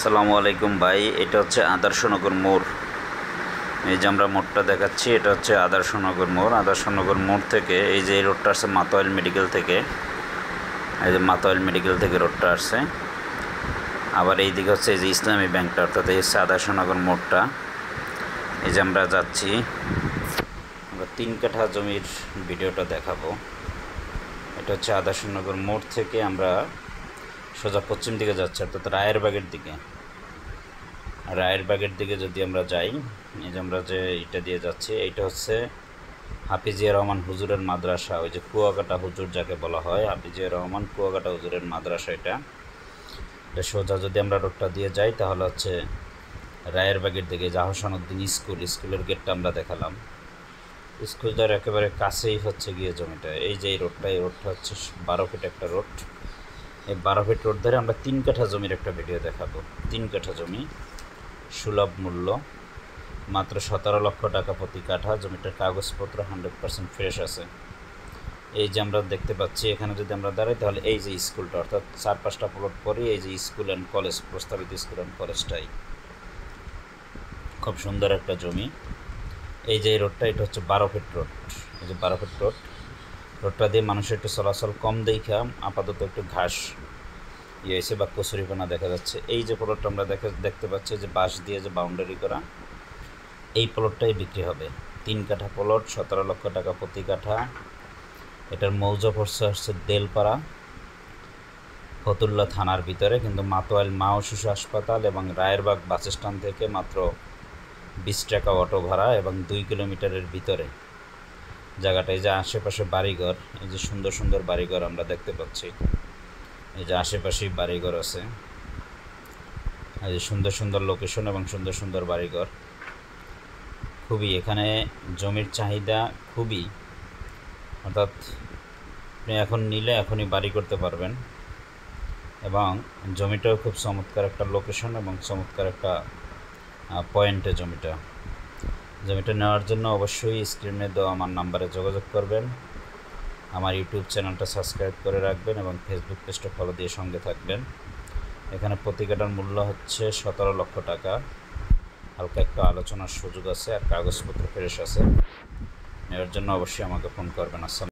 আসসালামু আলাইকুম ভাই, এটা হচ্ছে আদর্শনগর মোড়। এই যে আমরা মোড়টা দেখাচ্ছি, এটা হচ্ছে আদর্শনগর মোড়। আদর্শনগর মোড় থেকে এই যে এই রোডটা আসছে মাতোয়াইল মেডিকেল থেকে। এই যে মাতোয়াইল মেডিকেল থেকে রোডটা আসছে। আবার এই দিকে হচ্ছে এই যে ইসলামী ব্যাংকটা, অর্থাৎ এই হচ্ছে আদর্শনগর মোড়টা। এই যে আমরা যাচ্ছি, আমরা 3 কাঠা জমির ভিডিওটা দেখাবো। এটা হচ্ছে আদর্শনগর মোড় থেকে আমরা সোজা পশ্চিম দিকে যাচ্ছি, অর্থাৎ রায়েরবাগের দিকে যদি আমরা যাই, এই যে আমরা যে এটা দিয়ে যাচ্ছি, এইটা হচ্ছে হাফিজিয়া রহমান হুজুরের মাদ্রাসা। ওই যে কুয়াকাটা হুজুর যাকে বলা হয়, হাফিজিয়া রহমান কুয়াকাটা হুজুরের মাদ্রাসা। এটা সোজা যদি আমরা রোডটা দিয়ে যাই তাহলে হচ্ছে রায়েরবাগের দিকে জাহসানুদ্দিন স্কুলের গেটটা আমরা দেখালাম। স্কুলটার একেবারে কাছেই হচ্ছে গিয়ে জমিটা। এই যে এই রোডটা হচ্ছে 12 ফিট একটা রোড। এই 12 ফিট রোড ধরে আমরা 3 কাঠা জমির একটা ভিডিও দেখাবো। 3 কাঠা জমি, সুলভ মূল্য, মাত্র 17 লক্ষ টাকা প্রতি কাঠা। জমিটার কাগজপত্র 100% ফ্রেশ আছে। এই যে আমরা দেখতে পাচ্ছি, এখানে যদি আমরা দাঁড়াই তাহলে এই যে স্কুলটা, অর্থাৎ 4-5টা প্লট পরে এই যে স্কুল অ্যান্ড কলেজ, প্রস্তাবিত স্কুল অ্যান্ড কলেজটাই। খুব সুন্দর একটা জমি। এই যে এই রোডটা, এটা হচ্ছে 12 ফিট রোড। এই যে 12 ফিট রোডটা দিয়ে মানুষের একটু চলাচল কম দেখা আপাতত একটু ঘাস হয়েছে বা কচুরিপানা দেখা যাচ্ছে। এই যে প্লটটা আমরা দেখতে পাচ্ছি, যে বাঁশ দিয়ে যে বাউন্ডারি করা, এই প্লটটাই বিক্রি হবে। 3 কাঠা প্লট, 17 লক্ষ টাকা প্রতি কাঠা। এটার মৌজা পড়ছে হচ্ছে দেলপাড়া, ফতুল্লা থানার ভিতরে, কিন্তু মাতোয়াইল মা ও শিশু হাসপাতাল এবং রায়েরবাগ বাস স্ট্যান্ড থেকে মাত্র 20 টাকা অটো ভাড়া এবং 2 কিলোমিটারের ভিতরে জায়গাটা। এই যে আশেপাশে বাড়িঘর, এই যে সুন্দর সুন্দর বাড়িঘর আমরা দেখতে পাচ্ছি। এই যে আশেপাশেই বাড়িঘর আছে, এই যে সুন্দর সুন্দর লোকেশন এবং সুন্দর সুন্দর বাড়িঘর। খুবই এখানে জমির চাহিদা খুবই, অর্থাৎ আপনি এখন নিলে এখনই বাড়ি করতে পারবেন। এবং জমিটাও খুব চমৎকার একটা লোকেশন এবং চমৎকার একটা পয়েন্টে জমিটা নেওয়ার জন্য অবশ্যই স্ক্রিনে দেওয়া আমার নাম্বারে যোগাযোগ করবেন। আমার ইউটিউব চ্যানেলটা সাবস্ক্রাইব করে রাখবেন এবং ফেসবুক পেজটা ফলো দিয়ে সঙ্গে থাকবেন। এখানে প্রতি কাঠার মূল্য হচ্ছে 17 লক্ষ টাকা। হালকা একটু আলোচনার সুযোগ আছে, আর কাগজপত্র ফ্রেশ আছে। নেওয়ার জন্য অবশ্যই আমাকে ফোন করবেন। আসসালাম।